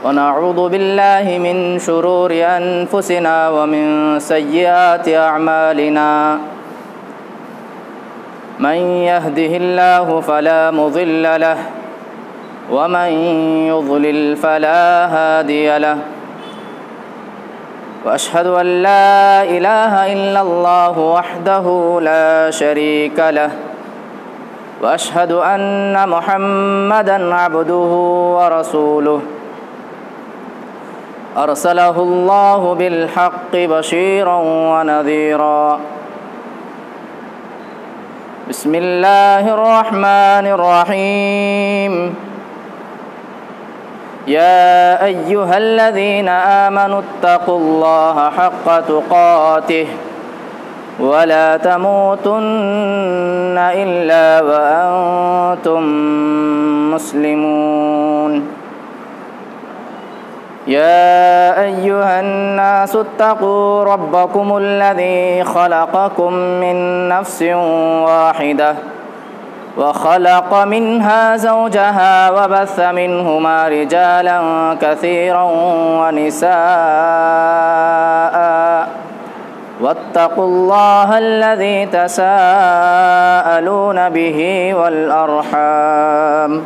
ونعوذ بالله من شرور أنفسنا ومن سيئات أعمالنا من يهده الله فلا مضل له ومن يضلل فلا هادي له وأشهد أن لا إله إلا الله وحده لا شريك له وأشهد أن محمدًا عبده ورسوله أرسله الله بالحق بشيرا ونذيرا بسم الله الرحمن الرحيم يا أيها الذين آمنوا اتقوا الله حق تقاته ولا تموتن إلا وأنتم مسلمون يا أيها الناس اتقوا ربكم الذي خلقكم من نفس واحدة وخلق منها زوجها وبث منهما رجالا كثيرا ونساء واتقوا الله الذي تساءلون به والأرحام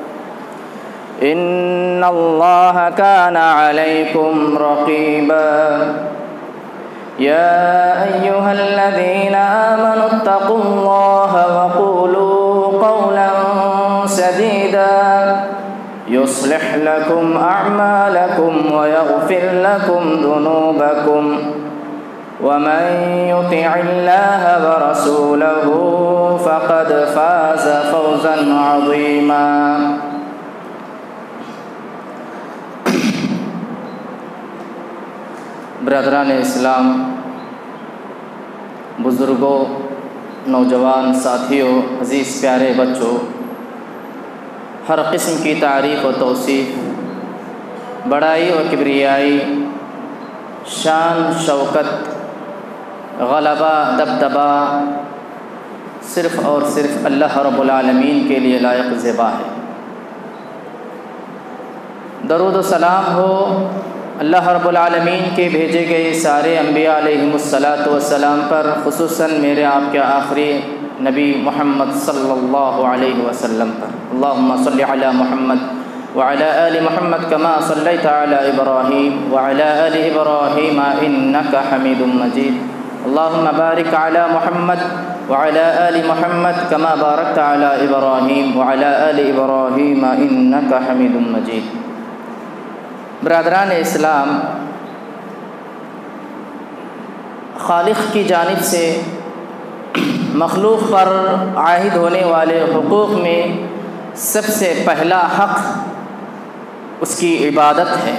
إن الله كان عليكم رقيبا يا أيها الذين آمنوا اتقوا الله وقولوا قولا سديدا يصلح لكم أعمالكم ويغفر لكم ذنوبكم ومن يطع الله ورسوله فقد فاز فوزا عظيما برادران اسلام، بزرگوں، نوجوان ساتھیوں، عزیز پیارے بچوں، ہر قسم کی تعریف و توصیف، بڑائی و کبریائی، شان شوکت، غلبہ دبدبہ صرف اور صرف اللہ رب العالمین کے لیے لائق زیبا ہے۔ درود و سلام ہو اللہ رب العالمین کے بھیجے گئے سارے انبیاء علیہم الصلاۃ پر، خصوصاً میرے آپ کے آخری نبی محمد صلی اللہ علیہ وسلم پر۔ اللہم صلی علی محمد وعلی آل محمد کما صلیت علی ابراہیم وعلی آل ابراہیم انک حمید مجید۔ اللہم بارک علی محمد وعلی آل محمد کما بارکت علی ابراہیم وعلی آل ابراہیم انک حمید مجید۔ برادران اسلام، خالق کی جانب سے مخلوق پر عائد ہونے والے حقوق میں سب سے پہلا حق اس کی عبادت ہے۔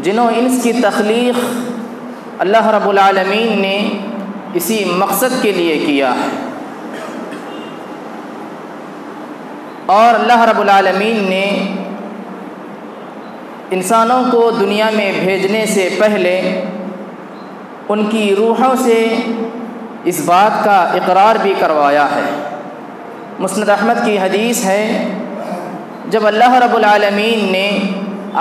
جن و انس کی تخلیق اللہ رب العالمین نے اسی مقصد کے لیے کیا ہے، اور اللہ رب العالمین نے انسانوں کو دنیا میں بھیجنے سے پہلے ان کی روحوں سے اس بات کا اقرار بھی کروایا ہے۔ مسند احمد کی حدیث ہے، جب اللہ رب العالمین نے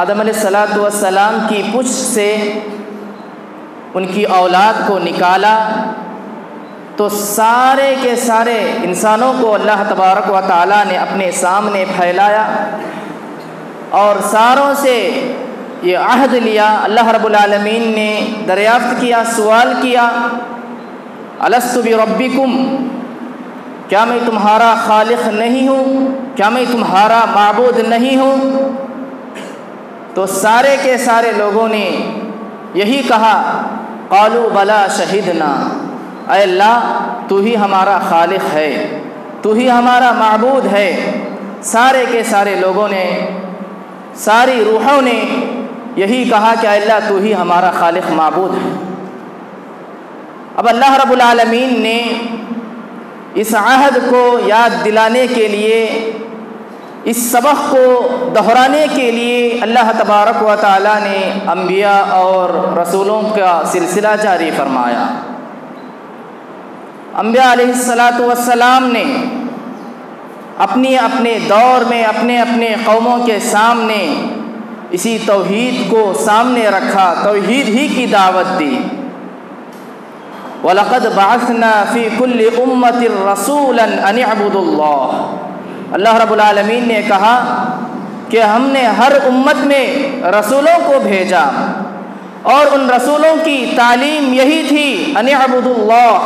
آدم علیہ السلام کی پشت سے ان کی اولاد کو نکالا تو سارے کے سارے انسانوں کو اللہ تبارک و تعالیٰ نے اپنے سامنے پھیلایا اور ساروں سے یہ عہد لیا۔ اللہ رب العالمین نے دریافت کیا، سوال کیا، الست بربکم، کیا میں تمہارا خالق نہیں ہوں؟ کیا میں تمہارا معبود نہیں ہوں؟ تو سارے کے سارے لوگوں نے یہی کہا، قالوا بلا شہدنا، اے اللہ تو ہی ہمارا خالق ہے، تو ہی ہمارا معبود ہے۔ سارے کے سارے لوگوں نے، ساری روحوں نے یہی کہا کہ اے اللہ تو ہی ہمارا خالق معبود ہے۔ اب اللہ رب العالمین نے اس عہد کو یاد دلانے کے لیے، اس سبق کو دہرانے کے لیے اللہ تبارک و تعالیٰ نے انبیاء اور رسولوں کا سلسلہ جاری فرمایا۔ انبیاء علیہ السلام نے اپنے دور میں اپنے قوموں کے سامنے اسی توحید کو سامنے رکھا، توحید ہی کی دعوت دی۔ وَلَقَدْ بَعَثْنَا فِي كُلِّ أُمَّةٍ رَسُولًا أَنِ اعْبُدُوا اللَّهَ۔ اللہ رب العالمین نے کہا کہ ہم نے ہر امت میں رسولوں کو بھیجا، اور ان رسولوں کی تعلیم یہی تھی ان اعبدوا اللہ،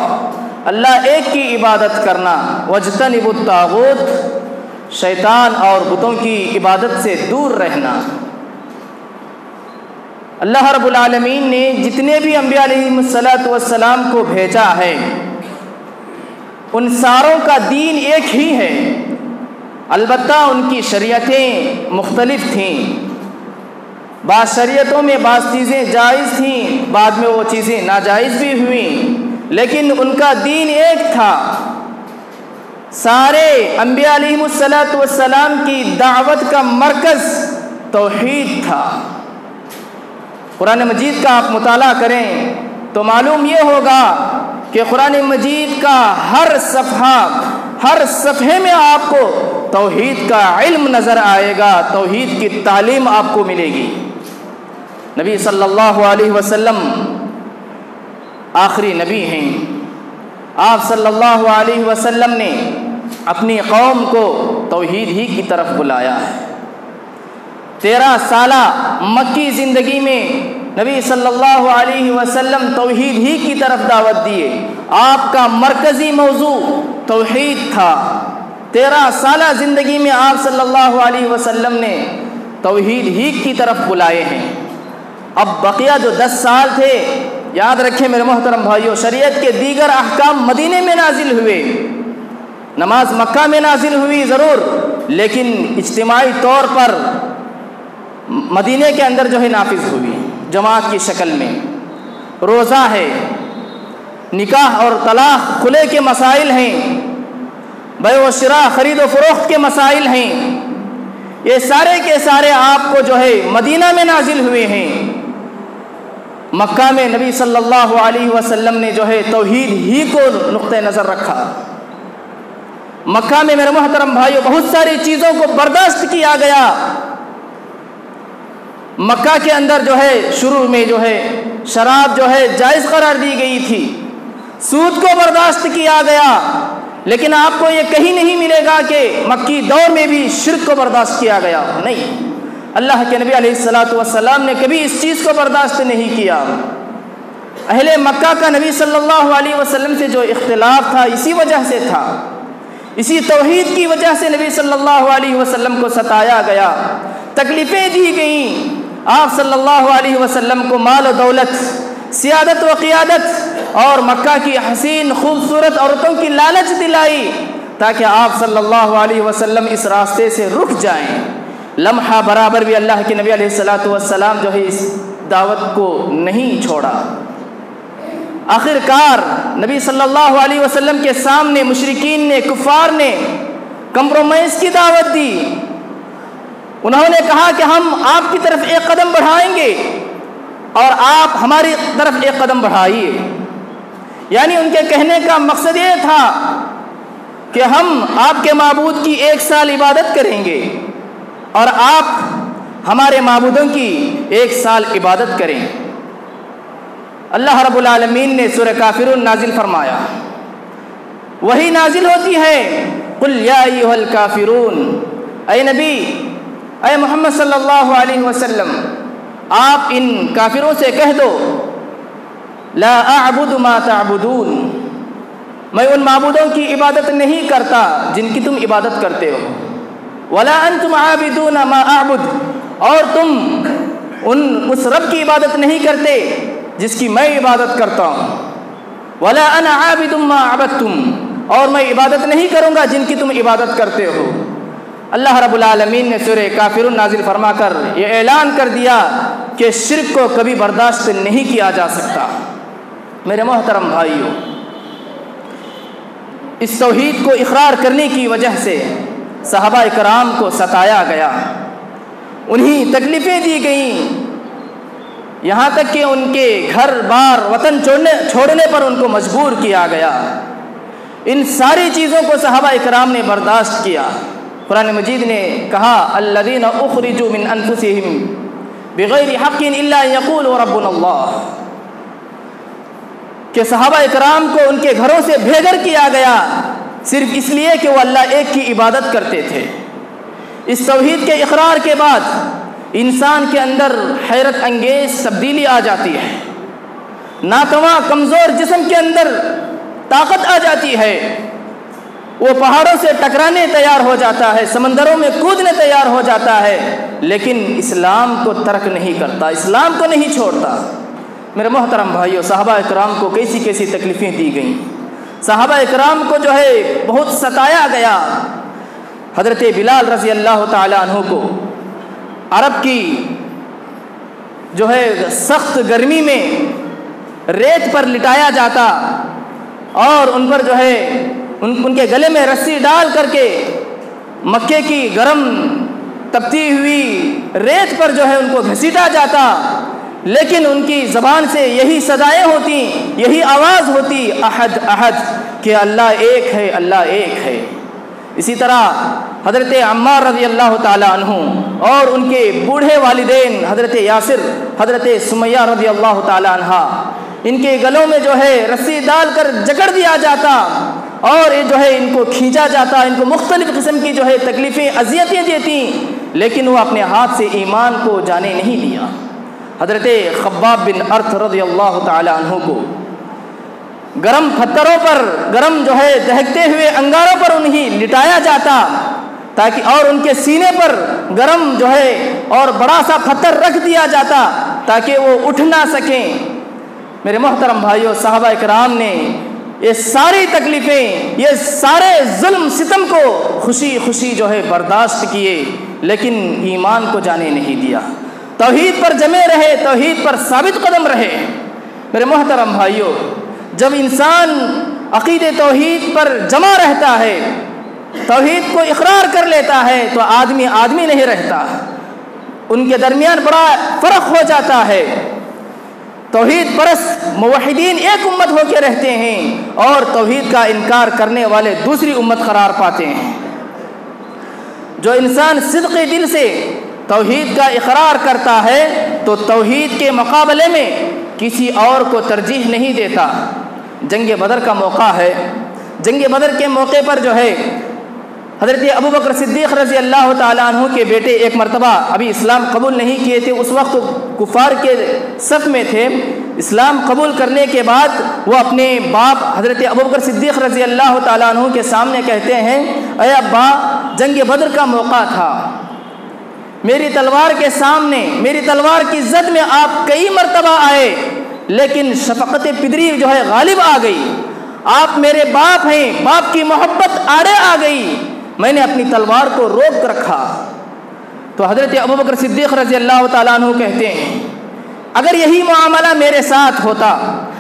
اللہ ایک کی عبادت کرنا، واجتنبوا الطاغوت، شیطان اور بتوں کی عبادت سے دور رہنا۔ اللہ رب العالمین نے جتنے بھی انبیاء علیہ السلام کو بھیجا ہے، ان ساروں کا دین ایک ہی ہے، البتہ ان کی شریعتیں مختلف تھیں۔ بعض شریعتوں میں بعض چیزیں جائز تھیں، بعد میں وہ چیزیں ناجائز بھی ہوئیں، لیکن ان کا دین ایک تھا۔ سارے انبیاء علیہ السلام کی دعوت کا مرکز توحید تھا۔ قرآن مجید کا آپ مطالعہ کریں تو معلوم یہ ہوگا کہ قرآن مجید کا ہر صفحے میں آپ کو توحید کا علم نظر آئے گا، توحید کی تعلیم آپ کو ملے گی۔ نبی صلی اللہ علیہ وسلم آخری نبی ہیں، آپ صلی اللہ علیہ وسلم نے اپنی قوم کو توحید ہی کی طرف بلایا ہے۔ 13 سالہ مکی زندگی میں نبی صلی اللہ علیہ وسلم توحید ہی کی طرف دعوت دیے، آپ کا مرکزی موضوع توحید تھا۔ 13 سالہ زندگی میں آپ صلی اللہ علیہ وسلم نے توحید ہی کی طرف بلائے ہیں۔ اب بقیہ جو 10 سال تھے، یاد رکھیں میرے محترم بھائیوں، شریعت کے دیگر احکام مدینے میں نازل ہوئے، نماز مکہ میں نازل ہوئی ضرور، لیکن اجتماعی طور پر مدینے کے اندر جو ہے نافذ ہوئی جماعت کی شکل میں۔ روزہ ہے، نکاح اور طلاق خلے کے مسائل ہیں، بیع و شراء خرید و فروخت کے مسائل ہیں، یہ سارے کے سارے آپ کو جو ہے مدینہ میں نازل ہوئے ہیں۔ مکہ میں نبی صلی اللہ علیہ وسلم نے جو ہے توحید ہی کو نقطۂ نظر رکھا۔ مکہ میں میرے محترم بھائیوں بہت ساری چیزوں کو برداشت کیا گیا۔ مکہ کے اندر جو ہے شروع میں جو ہے شراب جو ہے جائز قرار دی گئی تھی، سود کو برداشت کیا گیا، لیکن آپ کو یہ کہیں نہیں ملے گا کہ مکی دور میں بھی شرک کو برداشت کیا گیا، نہیں۔ اللہ کے نبی علیہ السلام نے کبھی اس چیز کو برداشت نہیں کیا۔ اہل مکہ کا نبی صلی اللہ علیہ وسلم سے جو اختلاف تھا اسی وجہ سے تھا، اسی توحید کی وجہ سے نبی صلی اللہ علیہ وسلم کو ستایا گیا، تکلیفیں دی گئیں۔ آپ صلی اللہ علیہ وسلم کو مال و دولت، سیادت و قیادت اور مکہ کی حسین خوبصورت عورتوں کی لالچ دلائی تاکہ آپ صلی اللہ علیہ وسلم اس راستے سے رک جائیں۔ لمحہ برابر بھی اللہ کے نبی علیہ السلام جو ہے اس دعوت کو نہیں چھوڑا۔ آخر کار نبی صلی اللہ علیہ وسلم کے سامنے مشرکین نے، کفار نے کمپرومائز کی دعوت دی۔ انہوں نے کہا کہ ہم آپ کی طرف ایک قدم بڑھائیں گے اور آپ ہماری طرف ایک قدم بڑھائیے، یعنی ان کے کہنے کا مقصد یہ تھا کہ ہم آپ کے معبود کی 1 سال عبادت کریں گے اور آپ ہمارے معبودوں کی 1 سال عبادت کریں۔ اللہ رب العالمین نے سورہ کافرون نازل فرمایا، وہی نازل ہوتی ہے، قل یا ایھا الکافرون، اے نبی، اے محمد صلی اللہ علیہ وسلم، آپ ان کافروں سے کہہ دو، لا اعبد ما تعبدون، میں ان معبودوں کی عبادت نہیں کرتا جن کی تم عبادت کرتے ہو، ولا انتم عابدون ما اعبد، اور تم اس رب کی عبادت نہیں کرتے جس کی میں عبادت کرتا ہوں، ولا انا عابد ما عبدتم، اور میں عبادت نہیں کروں گا جن کی تم عبادت کرتے ہو۔ اللہ رب العالمین نے سورہ کافرون نازل فرما کر یہ اعلان کر دیا کہ شرک کو کبھی برداشت نہیں کیا جا سکتا۔ میرے محترم بھائیوں، اس توحید کو اقرار کرنے کی وجہ سے صحابہ کرام کو ستایا گیا، انہیں تکلیفیں دی گئیں، یہاں تک کہ ان کے گھر بار وطن چھوڑنے پر ان کو مجبور کیا گیا۔ ان ساری چیزوں کو صحابہ کرام نے برداشت کیا۔ قرآن مجید نے کہا الذین اخرجوا من انفسہم بغیر حق الا یقولوا ربنا اللہ، کہ صحابہ اکرام کو ان کے گھروں سے بے گھر کیا گیا صرف اس لیے کہ وہ اللہ ایک کی عبادت کرتے تھے۔ اس توحید کے اقرار کے بعد انسان کے اندر حیرت انگیز تبدیلی آ جاتی ہے، ناتواں کمزور جسم کے اندر طاقت آ جاتی ہے، وہ پہاڑوں سے ٹکرانے تیار ہو جاتا ہے، سمندروں میں کودنے تیار ہو جاتا ہے، لیکن اسلام کو ترک نہیں کرتا، اسلام کو نہیں چھوڑتا۔ میرے محترم بھائیو، صحابہ اکرام کو کیسی کیسی تکلیفیں دی گئیں، صحابہ اکرام کو جو ہے بہت ستایا گیا۔ حضرت بلال رضی اللہ تعالی عنہ کو عرب کی جو ہے سخت گرمی میں ریت پر لٹایا جاتا اور ان پر جو ہے ان کے گلے میں رسی ڈال کر کے مکے کی گرم تپتی ہوئی ریت پر جو ہے ان کو گھسیٹا جاتا، لیکن ان کی زبان سے یہی صدائیں ہوتی، یہی آواز ہوتی، احد احد، کہ اللہ ایک ہے، اللہ ایک ہے۔ اسی طرح حضرت عمار رضی اللہ تعالی عنہ اور ان کے بوڑھے والدین حضرت یاسر، حضرت سمیہ رضی اللہ تعالی عنہ، ان کے گلوں میں جو ہے رسی ڈال کر جکڑ دیا جاتا اور جو ہے ان کو کھینچا جاتا، ان کو مختلف قسم کی جو ہے تکلیفیں اذیتیں دیتی، لیکن وہ اپنے ہاتھ سے ایمان کو جانے نہیں دیا۔ حضرت خباب بن ارت رضی اللہ تعالی عنہ کو گرم پتھروں پر، گرم جو ہے دہکتے ہوئے انگاروں پر انہیں لٹایا جاتا تاکہ، اور ان کے سینے پر گرم جو ہے اور بڑا سا پتھر رکھ دیا جاتا تاکہ وہ اٹھ نہ سکیں۔ میرے محترم بھائیوں، صحابہ اکرام نے یہ ساری تکلیفیں، یہ سارے ظلم ستم کو خوشی خوشی جو ہے برداشت کیے، لیکن ایمان کو جانے نہیں دیا، توحید پر جمے رہے، توحید پر ثابت قدم رہے۔ میرے محترم بھائیوں، جب انسان عقید توحید پر جمع رہتا ہے، توحید کو اقرار کر لیتا ہے، تو آدمی آدمی نہیں رہتا، ان کے درمیان بڑا فرق ہو جاتا ہے۔ توحید پرست موحدین ایک امت ہو کے رہتے ہیں اور توحید کا انکار کرنے والے دوسری امت قرار پاتے ہیں۔ جو انسان صدق دل سے توحید کا اقرار کرتا ہے تو توحید کے مقابلے میں کسی اور کو ترجیح نہیں دیتا۔ جنگ بدر کا موقع ہے، جنگ بدر کے موقع پر جو ہے حضرت ابوبکر صدیق رضی اللہ تعالیٰ عنہ کے بیٹے ایک مرتبہ ابھی اسلام قبول نہیں کیے تھے، اس وقت کفار کے صف میں تھے۔ اسلام قبول کرنے کے بعد وہ اپنے باپ حضرت ابوبکر صدیق رضی اللہ تعالیٰ عنہ کے سامنے کہتے ہیں، اے ابا، جنگ بدر کا موقع تھا، میری تلوار کے سامنے، میری تلوار کی زد میں آپ کئی مرتبہ آئے، لیکن شفقت پدری جو ہے غالب آ گئی، آپ میرے باپ ہیں، باپ کی محبت آڑے آ گئی، میں نے اپنی تلوار کو روک رکھا۔ تو حضرت ابوبکر صدیق رضی اللہ تعالیٰ عنہ کہتے ہیں، اگر یہی معاملہ میرے ساتھ ہوتا،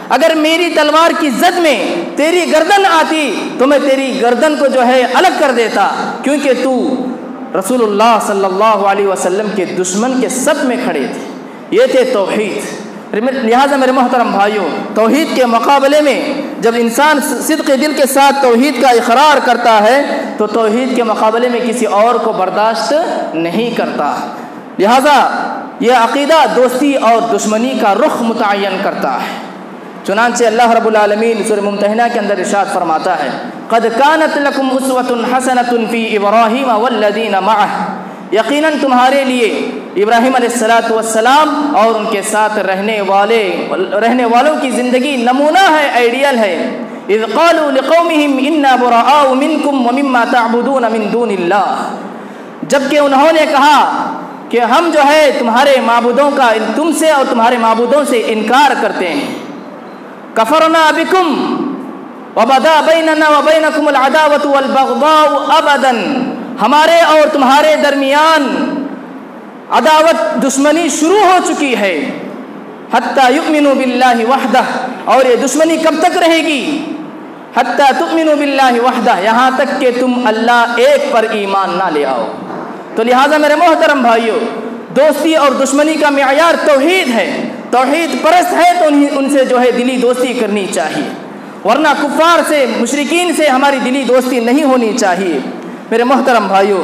اگر میری تلوار کی زد میں تیری گردن آتی تو میں تیری گردن کو جو ہے الگ کر دیتا، کیونکہ تو رسول اللہ صلی اللہ علیہ وسلم کے دشمن کے صف میں کھڑے تھے۔ یہ تھے توحید۔ لہٰذا میرے محترم بھائیوں، توحید کے مقابلے میں جب انسان صدق دل کے ساتھ توحید کا اقرار کرتا ہے تو توحید کے مقابلے میں کسی اور کو برداشت نہیں کرتا۔ لہٰذا یہ عقیدہ دوستی اور دشمنی کا رخ متعین کرتا ہے۔ چنانچہ اللہ رب العالمین سورہ ممتحنہ کے اندر ارشاد فرماتا ہے، قد کانت لکم اسوۃ حسنۃ فی ابراہیم والذین معہ، یقیناً تمہارے لیے ابراہیم علیہ السلام اور ان کے ساتھ رہنے والوں کی زندگی نمونہ ہے، آئیڈیل ہے۔ اذ قالوا لقومہم انا براء منکم ومما تعبدون من دون اللہ، جبکہ انہوں نے کہا کہ ہم جو ہے تمہارے معبودوں کا، تم سے اور تمہارے معبودوں سے انکار کرتے ہیں۔ کفرنا بکم وبدا بیننا وبینکم العداوۃ والبغضاء ابدا، ہمارے اور تمہارے درمیان عداوت، دشمنی شروع ہو چکی ہے۔ حتی یؤمنوا باللہ وحدہ، اور یہ دشمنی کب تک رہے گی؟ حتی تؤمنوا باللہ وحدہ، یہاں تک کہ تم اللہ ایک پر ایمان نہ لے آؤ۔ تو لہٰذا میرے محترم بھائیوں، دوستی اور دشمنی کا معیار توحید ہے۔ توحید پرست ہے تو ان سے جو ہے دلی دوستی کرنی چاہیے، ورنہ کفار سے، مشرکین سے ہماری دلی دوستی نہیں ہونی چاہیے۔ میرے محترم بھائیوں،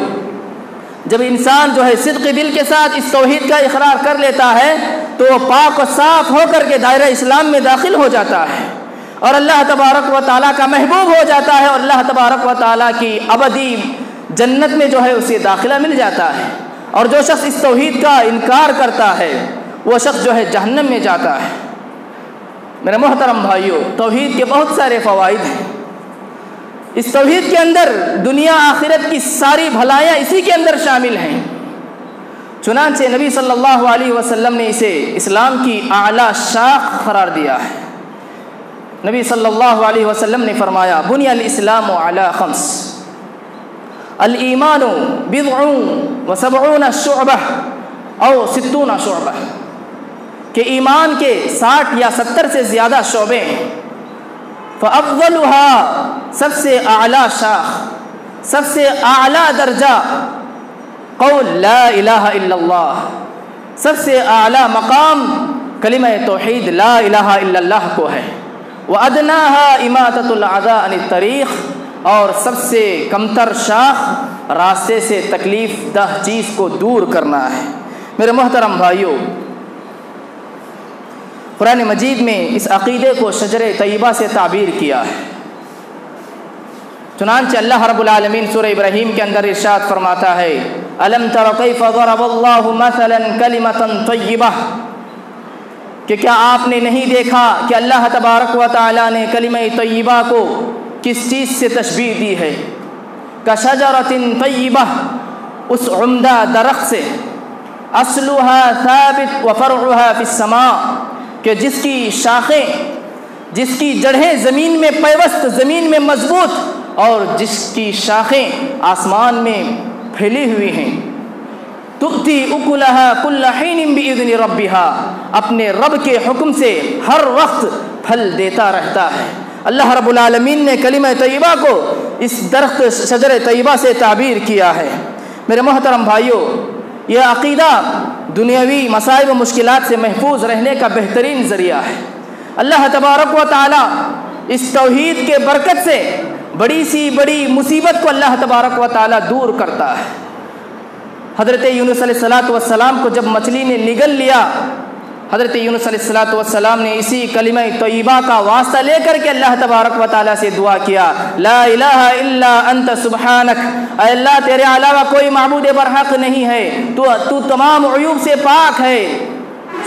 جب انسان جو ہے صدق دل کے ساتھ اس توحید کا اقرار کر لیتا ہے تو وہ پاک و صاف ہو کر کے دائرہ اسلام میں داخل ہو جاتا ہے اور اللہ تبارک و تعالیٰ کا محبوب ہو جاتا ہے اور اللہ تبارک و تعالیٰ کی ابدی جنت میں جو ہے اسے داخلہ مل جاتا ہے۔ اور جو شخص اس توحید کا انکار کرتا ہے وہ شخص جو ہے جہنم میں جاتا ہے۔ میرے محترم بھائیوں، توحید کے بہت سارے فوائد ہیں۔ اس توحید کے اندر دنیا آخرت کی ساری بھلائیاں اسی کے اندر شامل ہیں۔ چنانچہ نبی صلی اللہ علیہ وسلم نے اسے اسلام کی اعلیٰ شاخ قرار دیا ہے۔ نبی صلی اللہ علیہ وسلم نے فرمایا بنی الاسلام علی خمس، الایمان بضع وسبعون شعبہ او 60 شعبہ، کہ ایمان کے 60 یا 70 سے زیادہ شعبے ہیں۔ فافضلها، سب سے اعلیٰ شاخ، سب سے اعلیٰ درجہ قول لا الہ الا اللہ، سب سے اعلیٰ مقام کلمہ توحید لا الہ الا اللہ کو ہے۔ وَأَدْنَاهَا إِمَاطَةُ الْأَذَىٰ عَنِ الطَّرِيقِ، اور سب سے کمتر شاخ راستے سے تکلیف دہ چیز کو دور کرنا ہے۔ میرے محترم بھائیوں، قرآن مجید میں اس عقیدے کو شجر طیبہ سے تعبیر کیا ہے۔ چنانچہ اللہ رب العالمین سورہ ابراہیم کے اندر ارشاد فرماتا ہے أَلَمْ تَرَ كَيْفَ ضَرَبَ اللَّهُ مَثَلًا كَلِمَةً طَيِّبَةً، کہ کیا آپ نے نہیں دیکھا کہ اللہ تبارک و تعالیٰ نے کلمہ طیبہ کو کس چیز سے تشبیہ دی ہے؟ کشجرۃ طیبہ، اس عمدہ درخت سے، اصلها ثابت وفرعها فی السماء، کہ جس کی شاخیں، جس کی جڑیں زمین میں پیوست، زمین میں مضبوط، اور جس کی شاخیں آسمان میں پھیلی ہوئی ہیں۔ تؤتی اکلہا کل حین باذن ربہا، اپنے رب کے حکم سے ہر وقت پھل دیتا رہتا ہے۔ اللہ رب العالمین نے کلمہ طیبہ کو اس درخت شجر طیبہ سے تعبیر کیا ہے۔ میرے محترم بھائیوں، یہ عقیدہ دنیاوی مصائب و مشکلات سے محفوظ رہنے کا بہترین ذریعہ ہے۔ اللہ تبارک و تعالی اس توحید کے برکت سے بڑی سی بڑی مصیبت کو اللہ تبارک و تعالی دور کرتا ہے۔ حضرت یونس علیہ السلام کو جب مچھلی نے نگل لیا، حضرت یونس علیہ السلام نے اسی کلمہ طیبہ کا واسطہ لے کر کے اللہ تبارک و تعالیٰ سے دعا کیا، لا الہ الا انت سبحانک، اے اللہ تیرے علاوہ کوئی معبود برحق نہیں ہے، تو تمام عیوب سے پاک ہے۔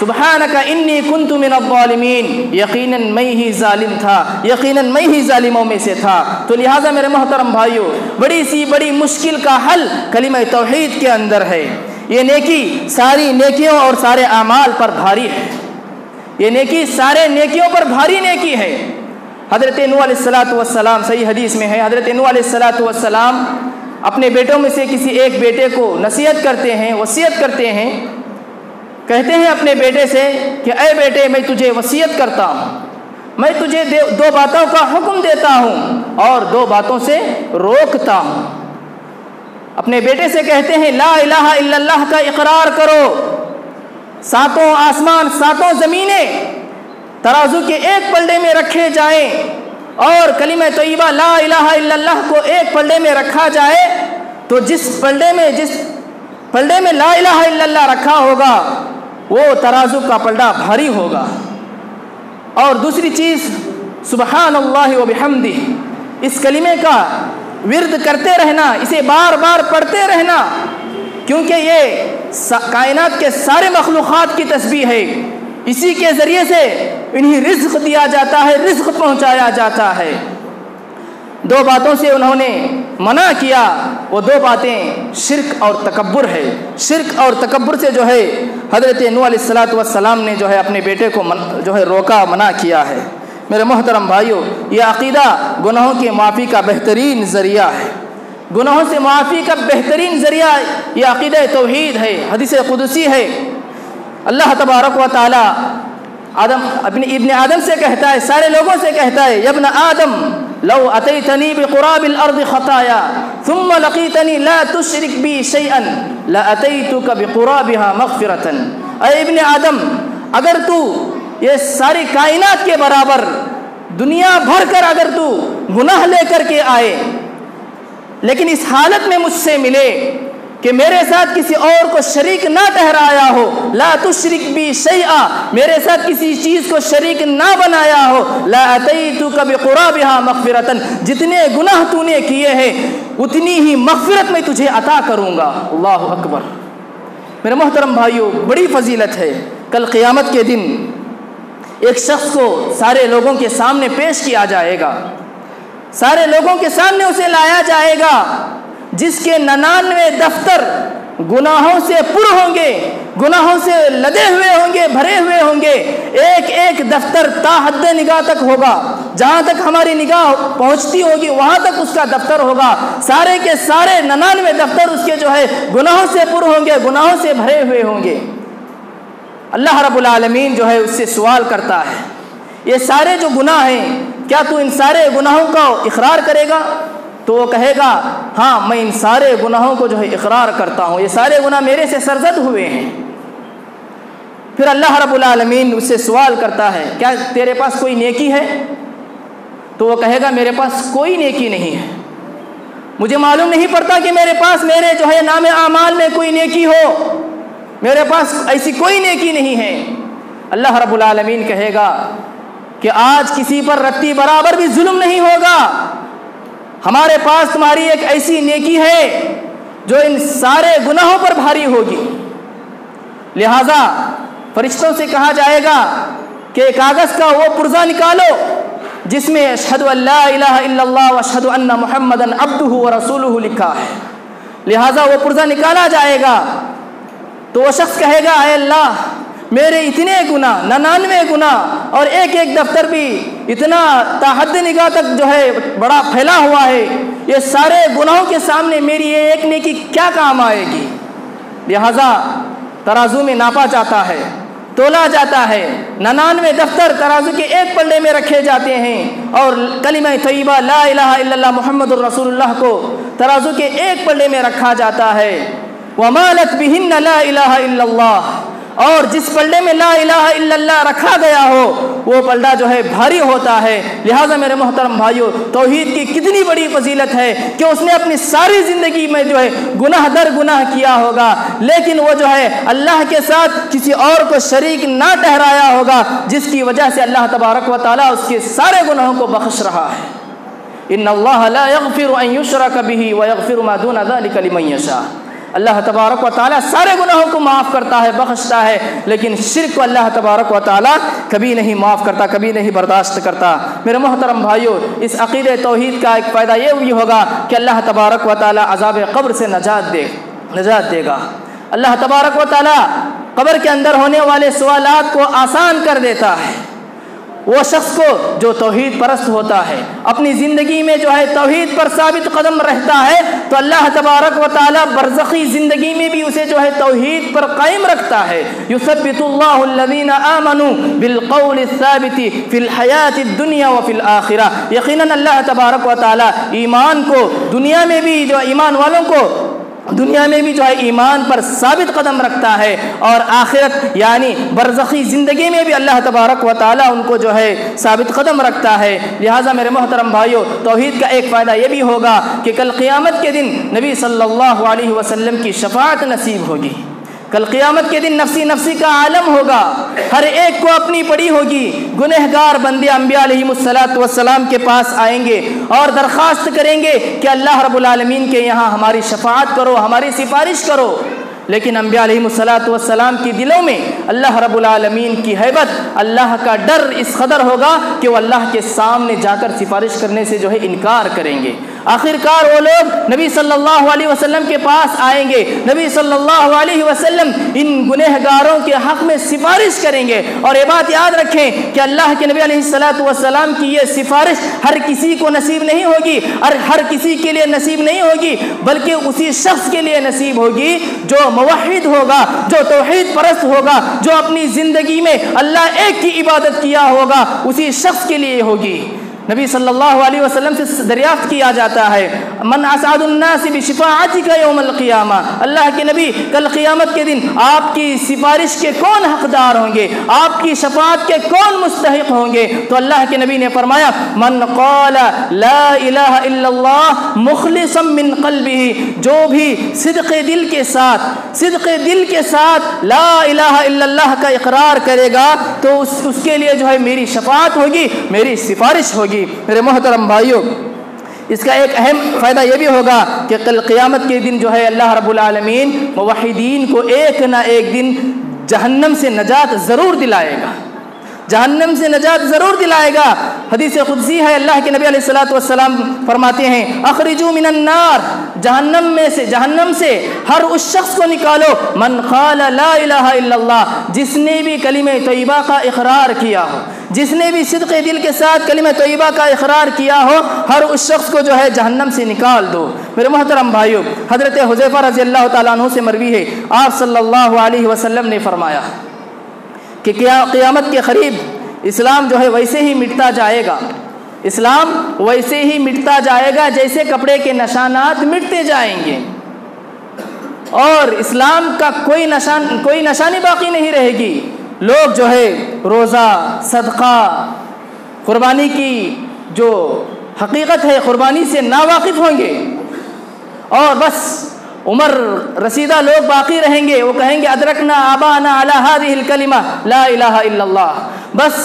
سبحانک انی کنت من الظالمین، یقیناً میں ہی ظالم تھا، یقیناً میں ہی ظالموں میں سے تھا۔ تو لہٰذا میرے محترم بھائیوں، بڑی سی بڑی مشکل کا حل کلمہ توحید کے اندر ہے۔ یہ نیکی ساری نیکیوں اور سارے اعمال پر بھاری ہے، یہ نیکی سارے نیکیوں پر بھاری نیکی ہے۔ حضرت نوح علیہ السلام، صحیح حدیث میں ہے، حضرت نوح علیہ السلام اپنے بیٹوں میں سے کسی ایک بیٹے کو نصیحت کرتے ہیں، وصیت کرتے ہیں، کہتے ہیں اپنے بیٹے سے کہ اے بیٹے، میں تجھے وصیت کرتا ہوں، میں تجھے 2 باتوں کا حکم دیتا ہوں اور 2 باتوں سے روکتا ہوں۔ اپنے بیٹے سے کہتے ہیں لا الہ الا اللہ کا اقرار کرو، 7 آسمان 7 زمینیں ترازو کے ایک پلڑے میں رکھے جائیں اور کلمہ طیبہ لا الہ الا اللہ کو ایک پلڑے میں رکھا جائے، تو جس پلڑے میں لا الہ الا اللہ رکھا ہوگا وہ ترازو کا پلڑا بھاری ہوگا۔ اور دوسری چیز سبحان اللہ و بحمدہ، اس کلمے کا ورد کرتے رہنا، اسے بار بار پڑھتے رہنا، کیونکہ یہ کائنات کے سارے مخلوقات کی تسبیح ہے، اسی کے ذریعے سے انہیں رزق دیا جاتا ہے، رزق پہنچایا جاتا ہے۔ 2 باتوں سے انہوں نے منع کیا، وہ 2 باتیں شرک اور تکبر ہے۔ شرک اور تکبر سے جو ہے حضرت نوح علیہ السلام نے جو ہے اپنے بیٹے کو جو ہے روکا، منع کیا ہے۔ میرے محترم بھائیوں، یہ عقیدہ گناہوں کی معافی کا بہترین ذریعہ ہے، گناہوں سے معافی کا بہترین ذریعہ یہ عقیدہ توحید ہے۔ حدیث قدسی ہے، اللہ تبارک و تعالی ابن آدم سے کہتا ہے، سارے لوگوں سے کہتا ہے، یا ابن آدم لو اتیتنی بقراب الارض خطایا ثم لقیتنی لا تشرک بی شیئا لاتیتک بقرابها مغفرۃ۔ اے ابن آدم، اگر تو یہ ساری کائنات کے برابر دنیا بھر کر اگر تو گناہ لے کر کے آئے، لیکن اس حالت میں مجھ سے ملے کہ میرے ساتھ کسی اور کو شریک نہ ٹھہرایا ہو، لا تشرک بی شیئا، میرے ساتھ کسی چیز کو شریک نہ بنایا ہو، لا اتیتک بقرابھا مغفرۃ، جتنے گناہ تو نے کیے ہیں اتنی ہی مغفرت میں تجھے عطا کروں گا۔ اللہ اکبر۔ میرے محترم بھائیوں، بڑی فضیلت ہے۔ کل قیامت کے دن ایک شخص کو سارے لوگوں کے سامنے پیش کیا جائے گا، سارے لوگوں کے سامنے اسے لایا جائے گا، جس کے 99 دفتر گناہوں سے پر ہوں گے، گناہوں سے لدے ہوئے ہوں گے، بھرے ہوئے ہوں گے۔ ایک ایک دفتر تا حد نگاہ تک ہوگا، جہاں تک ہماری نگاہ پہنچتی ہوگی وہاں تک اس کا دفتر ہوگا۔ سارے کے سارے 99 دفتر اس کے جو ہے گناہوں سے پر ہوں گے، گناہوں سے بھرے ہوئے ہوں گے۔ اللہ رب العالمین جو ہے اس سے سوال کرتا ہے، یہ سارے جو گناہ ہیں کیا تو ان سارے گناہوں کا اقرار کرے گا؟ تو وہ کہے گا ہاں میں ان سارے گناہوں کو جو ہے اقرار کرتا ہوں، یہ سارے گناہ میرے سے سرزد ہوئے ہیں۔ پھر اللہ رب العالمین اس سے سوال کرتا ہے کیا تیرے پاس کوئی نیکی ہے؟ تو وہ کہے گا میرے پاس کوئی نیکی نہیں ہے، مجھے معلوم نہیں پڑتا کہ میرے پاس میرے جو ہے نام اعمال میں کوئی نیکی ہو، میرے پاس ایسی کوئی نیکی نہیں ہے۔ اللہ رب العالمین کہے گا کہ آج کسی پر رتی برابر بھی ظلم نہیں ہوگا، ہمارے پاس تمہاری ایک ایسی نیکی ہے جو ان سارے گناہوں پر بھاری ہوگی۔ لہذا فرشتوں سے کہا جائے گا کہ کاغذ کا وہ پرزہ نکالو جس میں اشہد ان لا الہ الا اللہ واشہد ان محمدا عبدہ ورسولہ لکھا ہے۔ لہذا وہ پرزہ نکالا جائے گا تو وہ شخص کہے گا اے اللہ میرے اتنے گناہ 99 گناہ اور ایک ایک دفتر بھی اتنا تا حد نگاہ تک جو ہے بڑا پھیلا ہوا ہے، یہ سارے گناہوں کے سامنے میری یہ ایک نیکی کیا کام آئے گی؟ لہذا ترازو میں ناپا جاتا ہے، تولا جاتا ہے، 99 دفتر ترازو کے ایک پلڑے میں رکھے جاتے ہیں اور کلمہ طیبہ لا الہ الا اللہ محمد الرسول اللہ کو ترازو کے ایک پلڑے میں رکھا جاتا ہے۔ وَمَالَتْ بِهِنَّ لَا إِلَهَ إِلَّا اللَّهُ، اور جس پلڑے میں لا الہ الا اللہ رکھا گیا ہو وہ پلڑا جو ہے بھاری ہوتا ہے۔ لہٰذا میرے محترم بھائیوں، توحید کی کتنی بڑی فضیلت ہے کہ اس نے اپنی ساری زندگی میں جو ہے گناہ در گناہ کیا ہوگا، لیکن وہ جو ہے اللہ کے ساتھ کسی اور کو شریک نہ ٹھہرایا ہوگا، جس کی وجہ سے اللہ تبارک و تعالیٰ اس کے سارے گناہوں کو بخش رہا ہے۔ ان اللہ لا یغفر ان یشرک بہ ویغفر ما دون ذلک لمن یشاء، اللہ تبارک و تعالیٰ سارے گناہوں کو معاف کرتا ہے، بخشتا ہے، لیکن شرک کو اللہ تبارک و تعالیٰ کبھی نہیں معاف کرتا، کبھی نہیں برداشت کرتا۔ میرے محترم بھائیوں، اس عقیدہ توحید کا ایک فائدہ یہ بھی ہوگا کہ اللہ تبارک و تعالیٰ عذاب قبر سے نجات دے گا۔ اللہ تبارک و تعالیٰ قبر کے اندر ہونے والے سوالات کو آسان کر دیتا ہے۔ وہ شخص کو جو توحید پرست ہوتا ہے، اپنی زندگی میں جو ہے توحید پر ثابت قدم رہتا ہے، تو اللہ تبارک و تعالیٰ برزخی زندگی میں بھی اسے جو ہے توحید پر قائم رکھتا ہے۔ یثبت اللہ الذین آمنوا بالقول الثابت فی الحیات الدنیا وفی الآخرہ، یقیناً اللہ تبارک و تعالیٰ ایمان کو دنیا میں بھی جو ایمان والوں کو دنیا میں بھی جو ہے ایمان پر ثابت قدم رکھتا ہے، اور آخرت یعنی برزخی زندگی میں بھی اللہ تبارک و تعالیٰ ان کو جو ہے ثابت قدم رکھتا ہے۔ لہٰذا میرے محترم بھائیوں، توحید کا ایک فائدہ یہ بھی ہوگا کہ کل قیامت کے دن نبی صلی اللہ علیہ وسلم کی شفاعت نصیب ہوگی۔ کل قیامت کے دن نفسی نفسی کا عالم ہوگا، ہر ایک کو اپنی پڑی ہوگی۔ گنہگار بندے انبیاء علیہ السلام کے پاس آئیں گے اور درخواست کریں گے کہ اللہ رب العالمین کے یہاں ہماری شفاعت کرو، ہماری سفارش کرو، لیکن انبیاء علیہ السلام کی دلوں میں اللہ رب العالمین کی ہیبت، اللہ کا ڈر اس قدر ہوگا کہ وہ اللہ کے سامنے جا کر سفارش کرنے سے جو ہے انکار کریں گے۔ آخرکار وہ لوگ نبی صلی اللہ علیہ وسلم کے پاس آئیں گے، نبی صلی اللہ علیہ وسلم ان گنہگاروں کے حق میں سفارش کریں گے۔ اور یہ بات یاد رکھیں کہ اللہ کے نبی علیہ السلام کی یہ سفارش ہر کسی کو نصیب نہیں ہوگی، اور ہر کسی کے لیے نصیب نہیں ہوگی، بلکہ اسی شخص کے لیے نصیب ہوگی جو موحد ہوگا، جو توحید پرست ہوگا، جو اپنی زندگی میں اللہ ایک کی عبادت کیا ہوگا، اسی شخص کے لیے ہوگی۔ نبی صلی اللہ علیہ وسلم سے دریافت کیا جاتا ہے من اسعد الناس بشفاعتک یوم القیامہ، اللہ کے نبی کل قیامت کے دن آپ کی سفارش کے کون حقدار ہوں گے، آپ کی شفاعت کے کون مستحق ہوں گے؟ تو اللہ کے نبی نے فرمایا من قال لا الہ الا اللہ مخلصا من قلبہ، جو بھی صدق دل کے ساتھ لا الہ الا اللہ کا اقرار کرے گا تو اس کے لیے جو ہے میری شفاعت ہوگی، میری سفارش ہوگی۔ میرے محترم بھائیوں، اس کا ایک اہم فائدہ یہ بھی ہوگا کہ کل قیامت کے دن جو ہے اللہ رب العالمین موحدین کو ایک نہ ایک دن جہنم سے نجات ضرور دلائے گا، جہنم سے نجات ضرور دلائے گا۔ حدیث قدسی ہے، اللہ کے نبی علیہ الصلوۃ والسلام فرماتے ہیں اخرجوا من النار، جہنم سے ہر اس شخص کو نکالو من قال لا الہ الا اللہ، جس نے بھی کلمہ طیبہ کا اقرار کیا ہو، جس نے بھی صدق دل کے ساتھ کلمہ طیبہ کا اقرار کیا ہو، ہر اس شخص کو جو ہے جہنم سے نکال دو۔ میرے محترم بھائیوں، حضرت حذیفہ رضی اللہ تعالیٰ عنہ سے مروی ہے، آپ صلی اللہ علیہ وسلم نے فرمایا کہ قیامت کے قریب اسلام جو ہے ویسے ہی مٹتا جائے گا، اسلام ویسے ہی مٹتا جائے گا جیسے کپڑے کے نشانات مٹتے جائیں گے، اور اسلام کا کوئی نشانی باقی نہیں رہے گی۔ لوگ جو ہے روزہ، صدقہ، قربانی کی جو حقیقت ہے قربانی سے ناواقف ہوں گے، اور بس عمر رسیدہ لوگ باقی رہیں گے، وہ کہیں گے ادرکنا آبانا علی ہذہ الکلمہ لا الہ الا اللہ۔ بس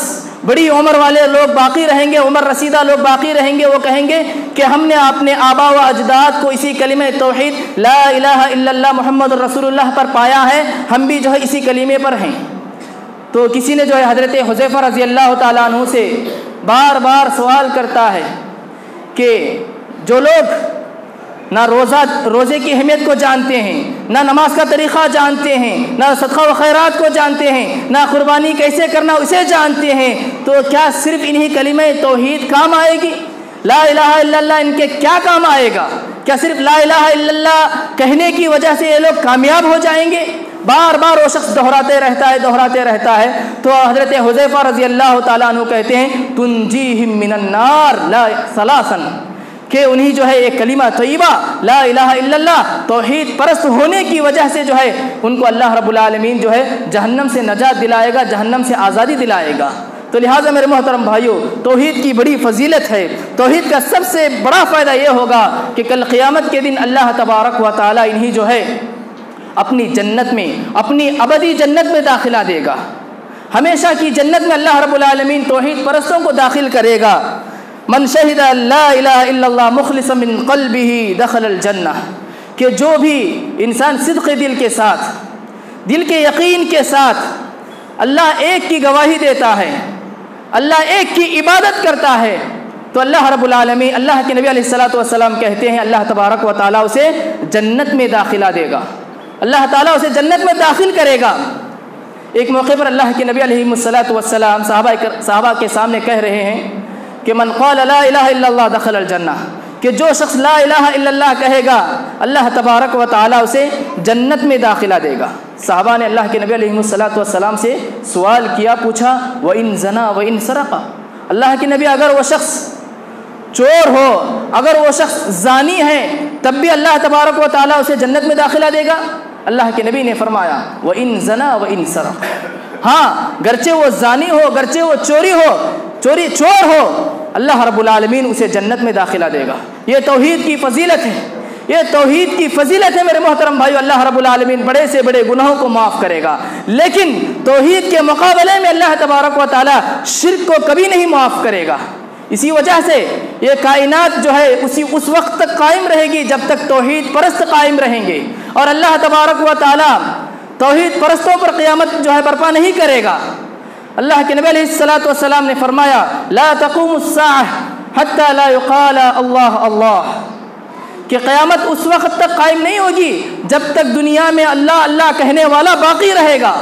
بڑی عمر والے لوگ باقی رہیں گے، عمر رسیدہ لوگ باقی رہیں گے، وہ کہیں گے کہ ہم نے اپنے آبا و اجداد کو اسی کلمہ توحید لا الہ الا اللہ محمد رسول اللہ پر پایا ہے، ہم بھی جو ہے اسی کلمے پر ہیں۔ تو کسی نے جو ہے حضرت حذیفہ رضی اللہ تعالیٰ عنہ سے بار بار سوال کرتا ہے کہ جو لوگ نہ روزے کی اہمیت کو جانتے ہیں، نہ نماز کا طریقہ جانتے ہیں، نہ صدقہ و خیرات کو جانتے ہیں، نہ قربانی کیسے کرنا اسے جانتے ہیں، تو کیا صرف انہی کلمہ توحید کام آئے گی؟ لا الہ الا اللہ ان کے کیا کام آئے گا؟ کیا صرف لا الہ الا اللہ کہنے کی وجہ سے یہ لوگ کامیاب ہو جائیں گے؟ بار بار وہ شخص دہراتے رہتا ہے۔ تو حضرت حذیفہ رضی اللہ تعالیٰ عنہ کہتے ہیں تنجیہم من النار لا ثلاثا، کہ انہی جو ہے ایک کلمہ طیبہ لا الہ الا اللہ توحید پرست ہونے کی وجہ سے جو ہے ان کو اللہ رب العالمین جو ہے جہنم سے نجات دلائے گا، جہنم سے آزادی دلائے گا۔ تو لہٰذا میرے محترم بھائیوں، توحید کی بڑی فضیلت ہے۔ توحید کا سب سے بڑا فائدہ یہ ہوگا کہ کل قیامت کے دن اللہ تبارک و تعالیٰ انہی جو ہے اپنی جنت میں، اپنی ابدی جنت میں داخلہ دے گا، ہمیشہ کی جنت میں اللہ رب العالمین توحید پرستوں کو داخل کرے گا۔ من شہد لا الہ الا اللہ مخلصا من قلبہ دخل الجنہ، کہ جو بھی انسان صدق دل کے ساتھ، دل کے یقین کے ساتھ اللہ ایک کی گواہی دیتا ہے، اللہ ایک کی عبادت کرتا ہے، تو اللہ رب العالمین، اللہ کے نبی علیہ الصلوۃ والسلام کہتے ہیں اللہ تبارک و تعالیٰ اسے جنت میں داخلہ دے گا، اللہ تعالیٰ اسے جنت میں داخل کرے گا۔ ایک موقع پر اللہ کے نبی علیہ الصلوۃ والسلام صحابہ کے سامنے کہہ رہے ہیں کہ من قال لا الہ الا اللہ دخل الجنہ، کہ جو شخص لا الہ الا اللہ کہے گا اللہ تبارک و تعالیٰ اسے جنت میں داخلہ دے گا۔ صحابہ نے اللہ کے نبی علیہ الصلوۃ والسلام سے سوال کیا، پوچھا وَإِن زَنَا وَإِن سَرَقَ، اللہ کے نبی اگر وہ شخص چور ہو، اگر وہ شخص زانی ہے، تب بھی اللہ تبارک و تعالیٰ اسے جنت میں داخلہ دے گا؟ اللہ کے نبی نے فرمایا وَإِن زَنَا وَإِن سَرَقَ، ہاں گرچہ وہ زانی ہو، گرچہ وہ چور ہو، اللہ رب العالمین اسے جنت میں داخلہ دے گا۔ یہ توحید کی فضیلت ہے، یہ توحید کی فضیلت ہے میرے محترم بھائیو۔ اللہ رب العالمین بڑے سے بڑے گناہوں کو معاف کرے گا، لیکن توحید کے مقابلے میں اللہ تبارک و تعالیٰ شرک کو کبھی نہیں معاف کرے گا۔ اسی وجہ سے یہ کائنات جو ہے اس وقت تک قائم رہے گی جب تک توحید پرست قائم رہیں گے، اور اللہ تبارک و تعالیٰ توحید پرستوں پر قیامت جو ہے برپا نہیں کرے گا۔ اللہ کے نبی علیہ الصلوۃ والسلام نے فرمایا لا تقوم الساعہ حتی لا یقال اللہ اللہ، کہ قیامت اس وقت تک قائم نہیں ہوگی جب تک دنیا میں اللہ اللہ کہنے والا باقی رہے گا۔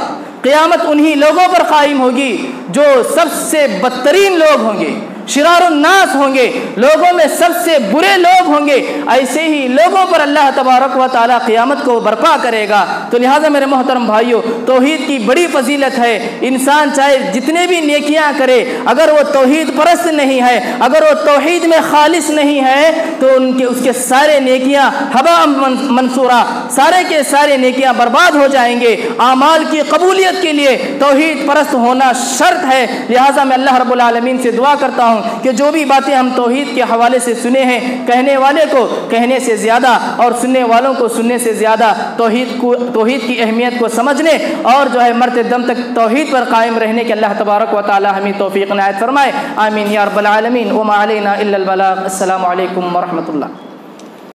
قیامت انہی لوگوں پر قائم ہوگی جو سب سے بدترین لوگ ہوں گے، شرار الناس ہوں گے، لوگوں میں سب سے برے لوگ ہوں گے، ایسے ہی لوگوں پر اللہ تبارک و تعالیٰ قیامت کو برپا کرے گا۔ تو لہٰذا میرے محترم بھائیوں، توحید کی بڑی فضیلت ہے۔ انسان چاہے جتنے بھی نیکیاں کرے، اگر وہ توحید پرست نہیں ہے، اگر وہ توحید میں خالص نہیں ہے، تو اس کے سارے نیکیاں ہبا منصورہ، سارے کے سارے نیکیاں برباد ہو جائیں گے۔ اعمال کی قبولیت کے لیے توحید پرست ہونا شرط ہے۔ لہٰذا میں اللہ رب العالمین سے دعا کرتا ہوں کہ جو بھی باتیں ہم توحید کے حوالے سے سنے ہیں، کہنے والے کو کہنے سے زیادہ اور سننے والوں کو سننے سے زیادہ توحید کی اہمیت کو سمجھنے اور جو ہے مرتے دم تک توحید پر قائم رہنے کے اللہ تبارک و تعالی ہمیں توفیق عنایت فرمائے۔ آمین یا رب العالمین۔ وما علینا الا البلاغ۔ السلام علیکم ورحمۃ اللہ۔